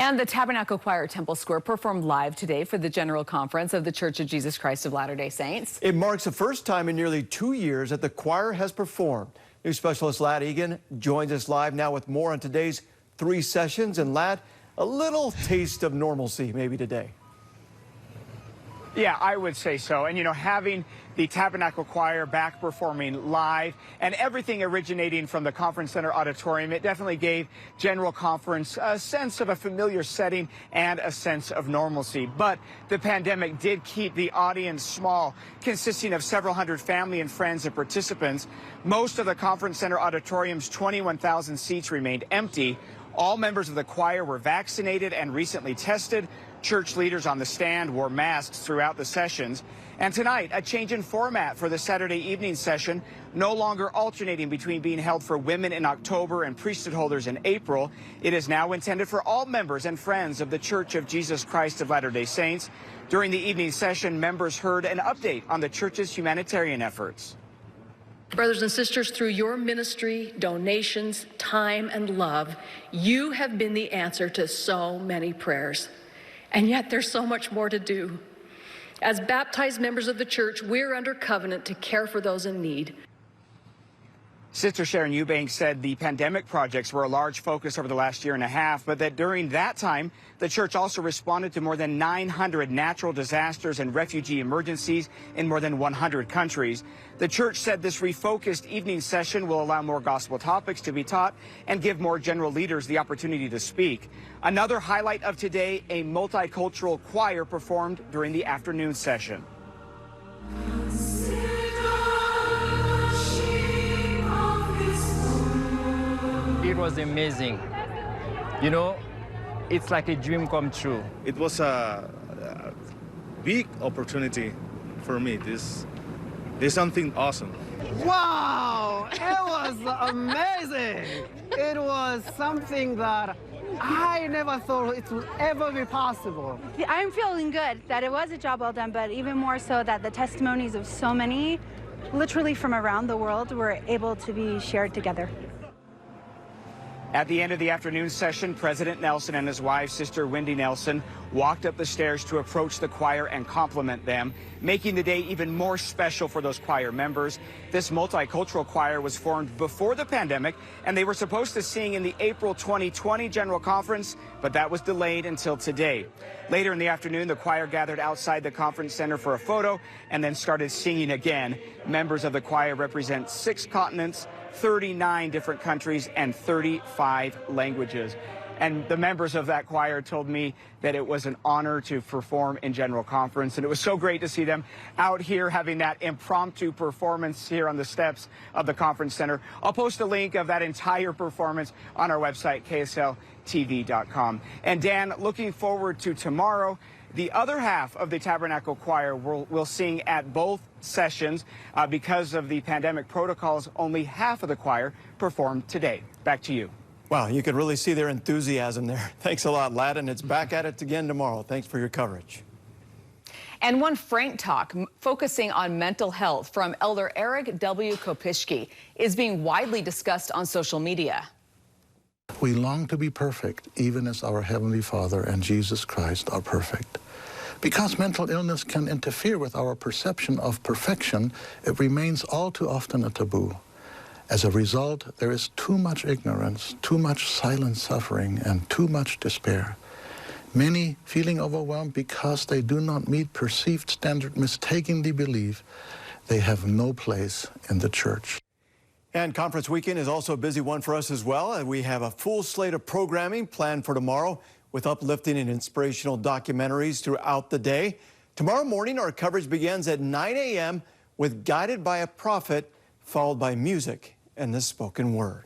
And the Tabernacle Choir at Temple Square performed live today for the General Conference of the Church of Jesus Christ of Latter-day Saints. It marks the first time in nearly 2 years that the choir has performed. News specialist Ladd Egan joins us live now with more on today's 3 sessions. And Ladd, a little taste of normalcy maybe today. Yeah, I would say so. And, you know, having the Tabernacle Choir back performing live and everything originating from the Conference Center auditorium, it definitely gave General Conference a sense of a familiar setting and a sense of normalcy. But the pandemic did keep the audience small, consisting of several hundred family and friends and participants. Most of the Conference Center auditorium's 21,000 seats remained empty. All members of the choir were vaccinated and recently tested. Church leaders on the stand wore masks throughout the sessions. And tonight, a change in format for the Saturday evening session, no longer alternating between being held for women in October and priesthood holders in April. It is now intended for all members and friends of the Church of Jesus Christ of Latter-day Saints. During the evening session, members heard an update on the church's humanitarian efforts. Brothers and sisters, through your ministry, donations, time, and love, you have been the answer to so many prayers. And yet there's so much more to do. As baptized members of the church, we're under covenant to care for those in need. Sister Sharon Eubanks said the pandemic projects were a large focus over the last year and a half, but that during that time, the church also responded to more than 900 natural disasters and refugee emergencies in more than 100 countries. The church said this refocused evening session will allow more gospel topics to be taught and give more general leaders the opportunity to speak. Another highlight of today, a multicultural choir performed during the afternoon session. It was amazing. You know, it's like a dream come true. It was a big opportunity for me. This is something awesome. Wow, it was amazing. It was something that I never thought it would ever be possible. I'm feeling good that it was a job well done, but even more so that the testimonies of so many, literally from around the world, were able to be shared together. At the end of the afternoon session, President Nelson and his wife, Sister Wendy Nelson, walked up the stairs to approach the choir and compliment them, making the day even more special for those choir members. This multicultural choir was formed before the pandemic, and they were supposed to sing in the April 2020 General Conference, but that was delayed until today. Later in the afternoon, the choir gathered outside the conference center for a photo and then started singing again. Members of the choir represent 6 continents, 39 different countries, and 35 languages. And the members of that choir told me that it was an honor to perform in General Conference, and it was so great to see them out here having that impromptu performance here on the steps of the Conference Center. I'll post a link of that entire performance on our website, ksltv.com. And Dan, looking forward to tomorrow. The other half of the Tabernacle Choir will sing at both sessions. Because of the pandemic protocols, only half of the choir performed today. Back to you. Wow, you could really see their enthusiasm there. Thanks a lot, Ladd, and it's back at it again tomorrow. Thanks for your coverage. And one frank talk focusing on mental health from Elder Eric W. Kopishki is being widely discussed on social media. We long to be perfect, even as our Heavenly Father and Jesus Christ are perfect. Because mental illness can interfere with our perception of perfection, it remains all too often a taboo. As a result, there is too much ignorance, too much silent suffering, and too much despair. Many feeling overwhelmed because they do not meet perceived standard mistakenly believe they have no place in the church. And conference weekend is also a busy one for us as well. We have a full slate of programming planned for tomorrow with uplifting and inspirational documentaries throughout the day. Tomorrow morning, our coverage begins at 9 a.m. with Guided by a Prophet, followed by music and the spoken word.